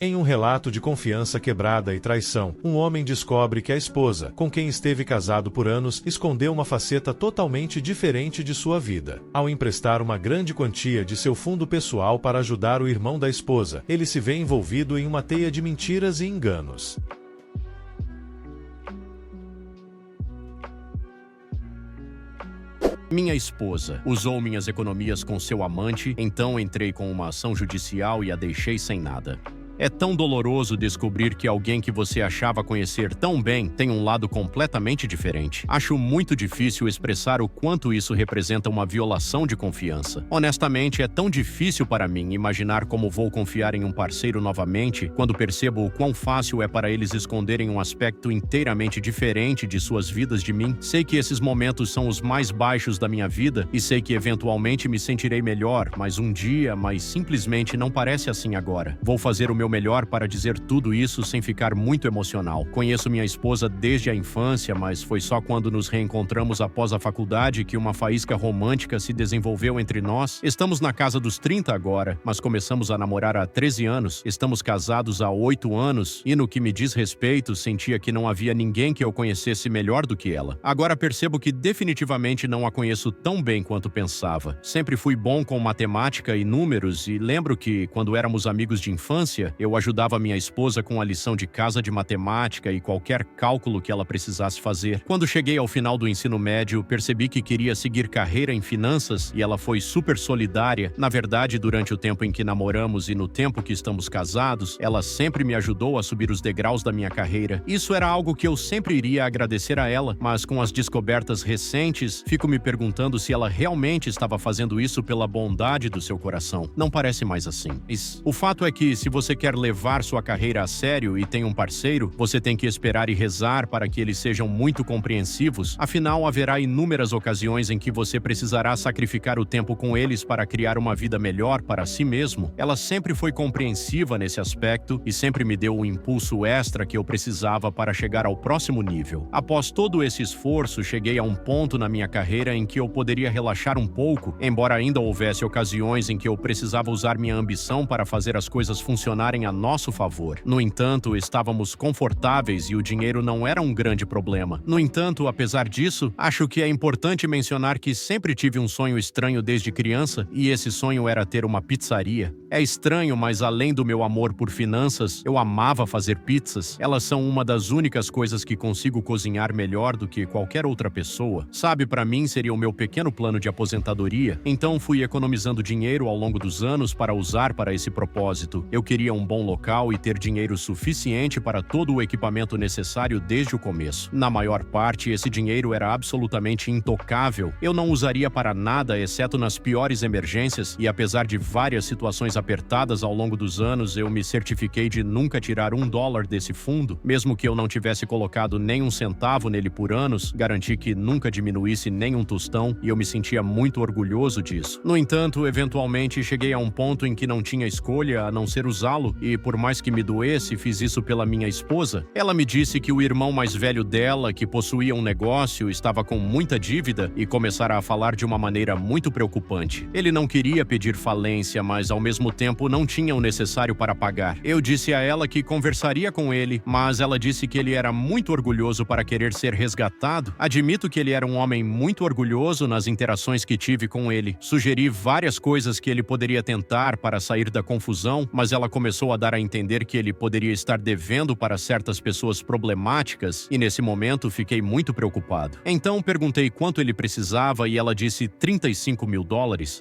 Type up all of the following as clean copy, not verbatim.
Em um relato de confiança quebrada e traição, um homem descobre que a esposa, com quem esteve casado por anos, escondeu uma faceta totalmente diferente de sua vida. Ao emprestar uma grande quantia de seu fundo pessoal para ajudar o irmão da esposa, ele se vê envolvido em uma teia de mentiras e enganos. Minha esposa usou minhas economias com seu amante, então entrei com uma ação judicial e a deixei sem nada. É tão doloroso descobrir que alguém que você achava conhecer tão bem tem um lado completamente diferente. Acho muito difícil expressar o quanto isso representa uma violação de confiança. Honestamente, é tão difícil para mim imaginar como vou confiar em um parceiro novamente quando percebo o quão fácil é para eles esconderem um aspecto inteiramente diferente de suas vidas de mim. Sei que esses momentos são os mais baixos da minha vida e sei que eventualmente me sentirei melhor, mas simplesmente não parece assim agora. Vou fazer o meu melhor para dizer tudo isso sem ficar muito emocional. Conheço minha esposa desde a infância, mas foi só quando nos reencontramos após a faculdade que uma faísca romântica se desenvolveu entre nós. Estamos na casa dos 30 agora, mas começamos a namorar há 13 anos. Estamos casados há 8 anos e, no que me diz respeito, sentia que não havia ninguém que eu conhecesse melhor do que ela. Agora percebo que definitivamente não a conheço tão bem quanto pensava. Sempre fui bom com matemática e números e lembro que, quando éramos amigos de infância, eu ajudava minha esposa com a lição de casa de matemática e qualquer cálculo que ela precisasse fazer. Quando cheguei ao final do ensino médio, percebi que queria seguir carreira em finanças e ela foi super solidária. Na verdade, durante o tempo em que namoramos e no tempo que estamos casados, ela sempre me ajudou a subir os degraus da minha carreira. Isso era algo que eu sempre iria agradecer a ela, mas com as descobertas recentes, fico me perguntando se ela realmente estava fazendo isso pela bondade do seu coração. Não parece mais assim. O fato é que, se você quer levar sua carreira a sério e tem um parceiro, você tem que esperar e rezar para que eles sejam muito compreensivos, afinal haverá inúmeras ocasiões em que você precisará sacrificar o tempo com eles para criar uma vida melhor para si mesmo. Ela sempre foi compreensiva nesse aspecto e sempre me deu o impulso extra que eu precisava para chegar ao próximo nível. Após todo esse esforço, cheguei a um ponto na minha carreira em que eu poderia relaxar um pouco, embora ainda houvesse ocasiões em que eu precisava usar minha ambição para fazer as coisas funcionarem a nosso favor. No entanto, estávamos confortáveis e o dinheiro não era um grande problema. No entanto, apesar disso, acho que é importante mencionar que sempre tive um sonho estranho desde criança e esse sonho era ter uma pizzaria. É estranho, mas além do meu amor por finanças, eu amava fazer pizzas. Elas são uma das únicas coisas que consigo cozinhar melhor do que qualquer outra pessoa. Sabe, para mim seria o meu pequeno plano de aposentadoria, então fui economizando dinheiro ao longo dos anos para usar para esse propósito. Eu queria um bom local e ter dinheiro suficiente para todo o equipamento necessário desde o começo. Na maior parte, esse dinheiro era absolutamente intocável. Eu não usaria para nada, exceto nas piores emergências, e apesar de várias situações apertadas ao longo dos anos, eu me certifiquei de nunca tirar $1 desse fundo. Mesmo que eu não tivesse colocado nem um centavo nele por anos, garanti que nunca diminuísse nem um tostão, e eu me sentia muito orgulhoso disso. No entanto, eventualmente cheguei a um ponto em que não tinha escolha a não ser usá-lo, e por mais que me doesse, fiz isso pela minha esposa. Ela me disse que o irmão mais velho dela, que possuía um negócio, estava com muita dívida e começara a falar de uma maneira muito preocupante. Ele não queria pedir falência, mas ao mesmo tempo não tinha o necessário para pagar. Eu disse a ela que conversaria com ele, mas ela disse que ele era muito orgulhoso para querer ser resgatado. Admito que ele era um homem muito orgulhoso nas interações que tive com ele. Sugeri várias coisas que ele poderia tentar para sair da confusão, mas ela começou a dar a entender que ele poderia estar devendo para certas pessoas problemáticas e nesse momento fiquei muito preocupado. Então perguntei quanto ele precisava e ela disse $35 mil.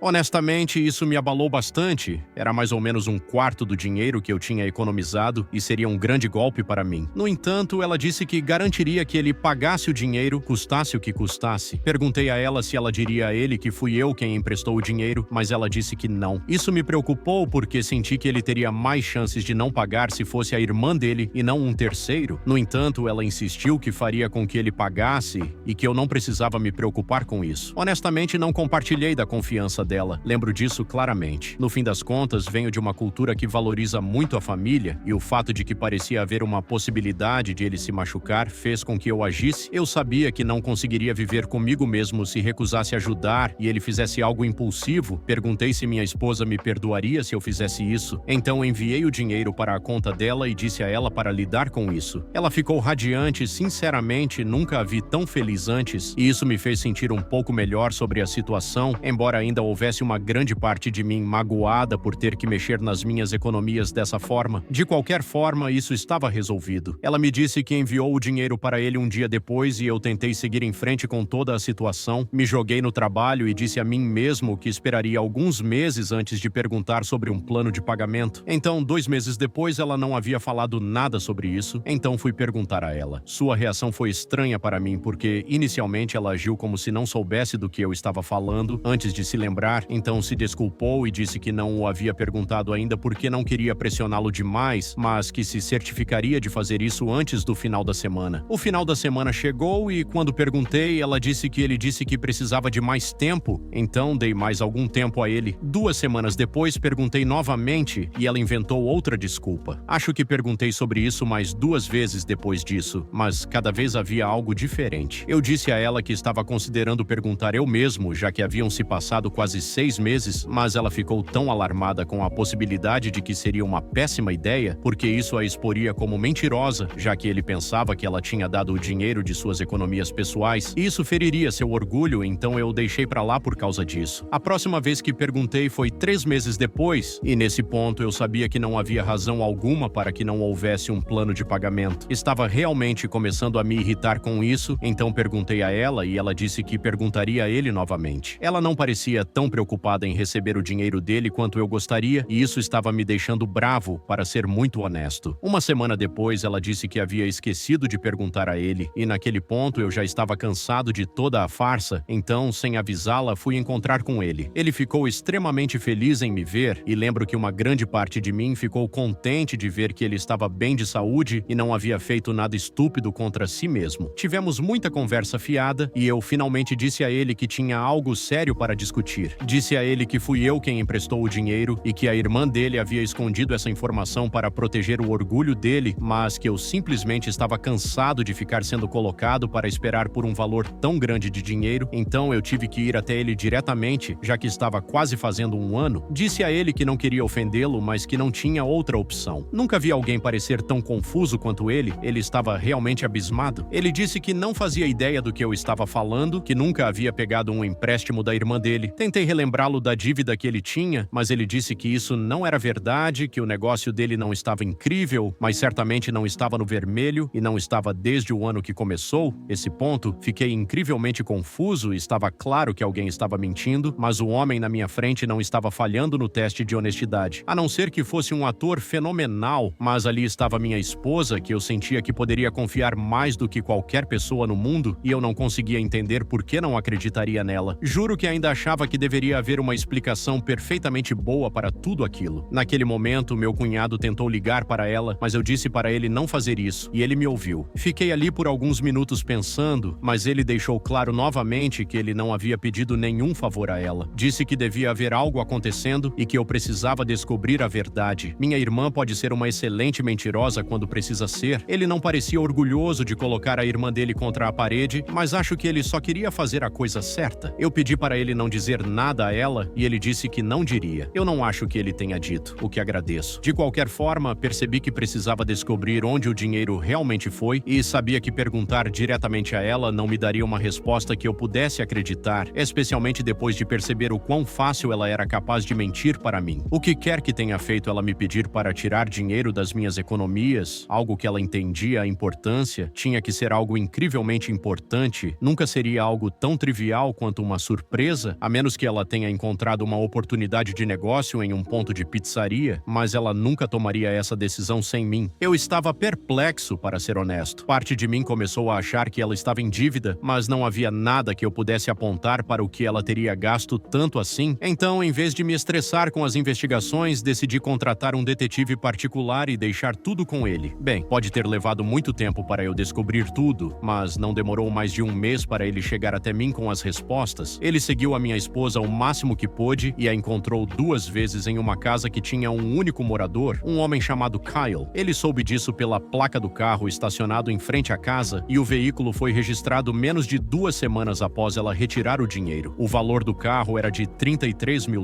Honestamente, isso me abalou bastante. Era mais ou menos um quarto do dinheiro que eu tinha economizado e seria um grande golpe para mim. No entanto, ela disse que garantiria que ele pagasse o dinheiro, custasse o que custasse. Perguntei a ela se ela diria a ele que fui eu quem emprestou o dinheiro, mas ela disse que não. Isso me preocupou porque senti que ele teria mais chances de não pagar se fosse a irmã dele e não um terceiro. No entanto, ela insistiu que faria com que ele pagasse e que eu não precisava me preocupar com isso. Honestamente, não compartilhei da confiança dela. Lembro disso claramente. No fim das contas, venho de uma cultura que valoriza muito a família e o fato de que parecia haver uma possibilidade de ele se machucar fez com que eu agisse. Eu sabia que não conseguiria viver comigo mesmo se recusasse ajudar e ele fizesse algo impulsivo. Perguntei se minha esposa me perdoaria se eu fizesse isso. Então enviei enviei o dinheiro para a conta dela e disse a ela para lidar com isso. Ela ficou radiante, sinceramente, nunca a vi tão feliz antes, e isso me fez sentir um pouco melhor sobre a situação, embora ainda houvesse uma grande parte de mim magoada por ter que mexer nas minhas economias dessa forma. De qualquer forma, isso estava resolvido. Ela me disse que enviou o dinheiro para ele um dia depois e eu tentei seguir em frente com toda a situação. Me joguei no trabalho e disse a mim mesmo que esperaria alguns meses antes de perguntar sobre um plano de pagamento. Então, 2 meses depois, ela não havia falado nada sobre isso, então fui perguntar a ela. Sua reação foi estranha para mim, porque inicialmente ela agiu como se não soubesse do que eu estava falando, antes de se lembrar, então se desculpou e disse que não o havia perguntado ainda porque não queria pressioná-lo demais, mas que se certificaria de fazer isso antes do final da semana. O final da semana chegou e, quando perguntei, ela disse que ele disse que precisava de mais tempo, então dei mais algum tempo a ele. 2 semanas depois, perguntei novamente e ela inventou outra desculpa. Acho que perguntei sobre isso mais 2 vezes depois disso, mas cada vez havia algo diferente. Eu disse a ela que estava considerando perguntar eu mesmo, já que haviam se passado quase 6 meses, mas ela ficou tão alarmada com a possibilidade de que seria uma péssima ideia, porque isso a exporia como mentirosa, já que ele pensava que ela tinha dado o dinheiro de suas economias pessoais, e isso feriria seu orgulho, então eu deixei pra lá por causa disso. A próxima vez que perguntei foi 3 meses depois, e nesse ponto eu sabia que não havia razão alguma para que não houvesse um plano de pagamento. Estava realmente começando a me irritar com isso, então perguntei a ela e ela disse que perguntaria a ele novamente. Ela não parecia tão preocupada em receber o dinheiro dele quanto eu gostaria, e isso estava me deixando bravo, para ser muito honesto. 1 semana depois, ela disse que havia esquecido de perguntar a ele, e naquele ponto eu já estava cansado de toda a farsa, então, sem avisá-la, fui encontrar com ele. Ele ficou extremamente feliz em me ver, e lembro que uma grande parte de mim ficou contente de ver que ele estava bem de saúde e não havia feito nada estúpido contra si mesmo. Tivemos muita conversa fiada, e eu finalmente disse a ele que tinha algo sério para discutir. Disse a ele que fui eu quem emprestou o dinheiro e que a irmã dele havia escondido essa informação para proteger o orgulho dele, mas que eu simplesmente estava cansado de ficar sendo colocado para esperar por um valor tão grande de dinheiro, então eu tive que ir até ele diretamente, já que estava quase fazendo 1 ano. Disse a ele que não queria ofendê-lo, mas que não tinha outra opção. Nunca vi alguém parecer tão confuso quanto ele estava realmente abismado. Ele disse que não fazia ideia do que eu estava falando, que nunca havia pegado um empréstimo da irmã dele. Tentei relembrá-lo da dívida que ele tinha, mas ele disse que isso não era verdade, que o negócio dele não estava incrível, mas certamente não estava no vermelho e não estava desde o ano que começou. Esse ponto, fiquei incrivelmente confuso e estava claro que alguém estava mentindo, mas o homem na minha frente não estava falhando no teste de honestidade. A não ser que fosse um ator fenomenal, mas ali estava minha esposa, que eu sentia que poderia confiar mais do que qualquer pessoa no mundo, e eu não conseguia entender por que não acreditaria nela. Juro que ainda achava que deveria haver uma explicação perfeitamente boa para tudo aquilo. Naquele momento, meu cunhado tentou ligar para ela, mas eu disse para ele não fazer isso, e ele me ouviu. Fiquei ali por alguns minutos pensando, mas ele deixou claro novamente que ele não havia pedido nenhum favor a ela. Disse que devia haver algo acontecendo e que eu precisava descobrir a verdade. Minha irmã pode ser uma excelente mentirosa quando precisa ser. Ele não parecia orgulhoso de colocar a irmã dele contra a parede, mas acho que ele só queria fazer a coisa certa. Eu pedi para ele não dizer nada a ela e ele disse que não diria. Eu não acho que ele tenha dito, o que agradeço. De qualquer forma, percebi que precisava descobrir onde o dinheiro realmente foi e sabia que perguntar diretamente a ela não me daria uma resposta que eu pudesse acreditar, especialmente depois de perceber o quão fácil ela era capaz de mentir para mim. O que quer que tenha feito ela me pedir para tirar dinheiro das minhas economias, algo que ela entendia a importância, tinha que ser algo incrivelmente importante, nunca seria algo tão trivial quanto uma surpresa, a menos que ela tenha encontrado uma oportunidade de negócio em um ponto de pizzaria, mas ela nunca tomaria essa decisão sem mim. Eu estava perplexo, para ser honesto. Parte de mim começou a achar que ela estava em dívida, mas não havia nada que eu pudesse apontar para o que ela teria gasto tanto assim. Então, em vez de me estressar com as investigações, decidi contratar um detetive particular e deixar tudo com ele. Bem, pode ter levado muito tempo para eu descobrir tudo, mas não demorou mais de 1 mês para ele chegar até mim com as respostas. Ele seguiu a minha esposa o máximo que pôde e a encontrou 2 vezes em uma casa que tinha um único morador, um homem chamado Kyle. Ele soube disso pela placa do carro estacionado em frente à casa e o veículo foi registrado menos de 2 semanas após ela retirar o dinheiro. O valor do carro era de $33 mil.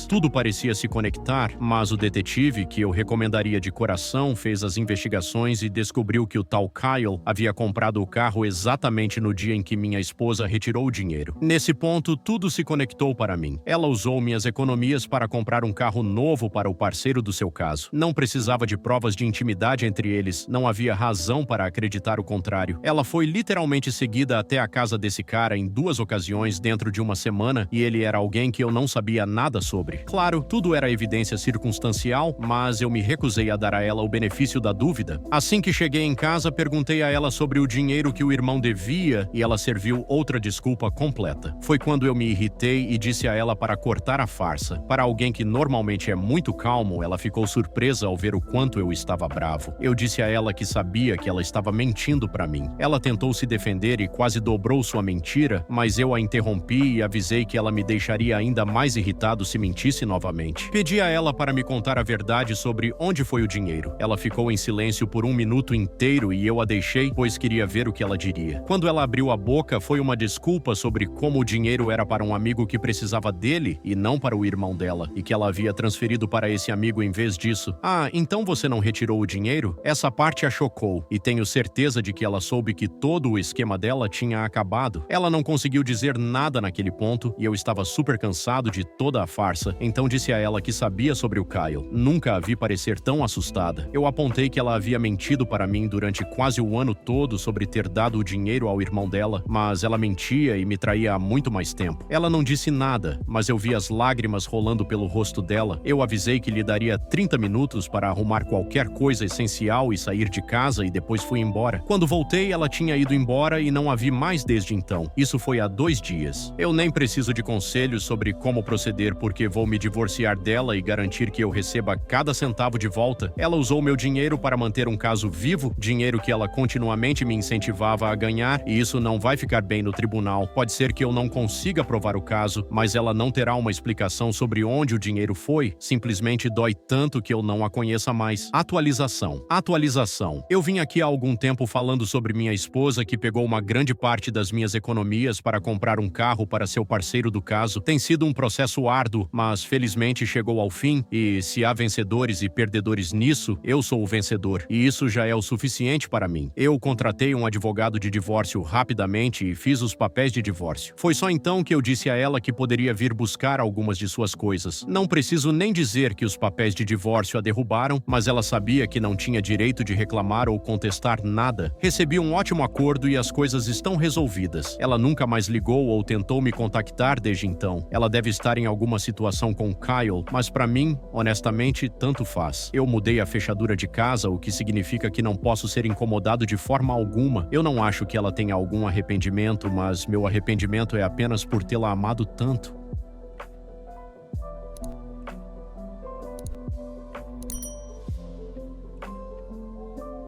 Tudo parecia se conectar, mas o detetive detetive, que eu recomendaria de coração, fez as investigações e descobriu que o tal Kyle havia comprado o carro exatamente no dia em que minha esposa retirou o dinheiro. Nesse ponto, tudo se conectou para mim. Ela usou minhas economias para comprar um carro novo para o parceiro do seu caso. Não precisava de provas de intimidade entre eles, não havia razão para acreditar o contrário. Ela foi literalmente seguida até a casa desse cara em 2 ocasiões dentro de uma semana e ele era alguém que eu não sabia nada sobre. Claro, tudo era evidência circunstancial, mas eu me recusei a dar a ela o benefício da dúvida. Assim que cheguei em casa, perguntei a ela sobre o dinheiro que o irmão devia e ela serviu outra desculpa completa. Foi quando eu me irritei e disse a ela para cortar a farsa. Para alguém que normalmente é muito calmo, ela ficou surpresa ao ver o quanto eu estava bravo. Eu disse a ela que sabia que ela estava mentindo para mim. Ela tentou se defender e quase dobrou sua mentira, mas eu a interrompi e avisei que ela me deixaria ainda mais irritado se mentisse novamente. Pedi a ela para me contar a verdade sobre onde foi o dinheiro. Ela ficou em silêncio por 1 minuto inteiro e eu a deixei, pois queria ver o que ela diria. Quando ela abriu a boca, foi uma desculpa sobre como o dinheiro era para um amigo que precisava dele e não para o irmão dela, e que ela havia transferido para esse amigo em vez disso. Ah, então você não retirou o dinheiro? Essa parte a chocou, e tenho certeza de que ela soube que todo o esquema dela tinha acabado. Ela não conseguiu dizer nada naquele ponto, e eu estava super cansado de toda a farsa, então disse a ela que sabia sobre o Kyle. Nunca a vi parecer tão assustada. Eu apontei que ela havia mentido para mim durante quase o ano todo sobre ter dado o dinheiro ao irmão dela, mas ela mentia e me traía há muito mais tempo. Ela não disse nada, mas eu vi as lágrimas rolando pelo rosto dela. Eu avisei que lhe daria 30 minutos para arrumar qualquer coisa essencial e sair de casa e depois fui embora. Quando voltei, ela tinha ido embora e não a vi mais desde então. Isso foi há 2 dias. Eu nem preciso de conselhos sobre como proceder porque vou me divorciar dela e garantir que eu receba cada centavo de volta. Ela usou meu dinheiro para manter um caso vivo, dinheiro que ela continuamente me incentivava a ganhar, e isso não vai ficar bem no tribunal. Pode ser que eu não consiga provar o caso, mas ela não terá uma explicação sobre onde o dinheiro foi. Simplesmente dói tanto que eu não a conheça mais. Atualização. Atualização. Eu vim aqui há algum tempo falando sobre minha esposa que pegou uma grande parte das minhas economias para comprar um carro para seu parceiro do caso. Tem sido um processo árduo, mas felizmente chegou ao fim, e se há vencedores e perdedores nisso, eu sou o vencedor, e isso já é o suficiente para mim. Eu contratei um advogado de divórcio rapidamente e fiz os papéis de divórcio. Foi só então que eu disse a ela que poderia vir buscar algumas de suas coisas. Não preciso nem dizer que os papéis de divórcio a derrubaram, mas ela sabia que não tinha direito de reclamar ou contestar nada. Recebi um ótimo acordo e as coisas estão resolvidas. Ela nunca mais ligou ou tentou me contactar desde então. Ela deve estar em alguma situação com Kyle, mas para mim, honestamente, tanto faz. Eu mudei a fechadura de casa, o que significa que não posso ser incomodado de forma alguma. Eu não acho que ela tenha algum arrependimento, mas meu arrependimento é apenas por tê-la amado tanto.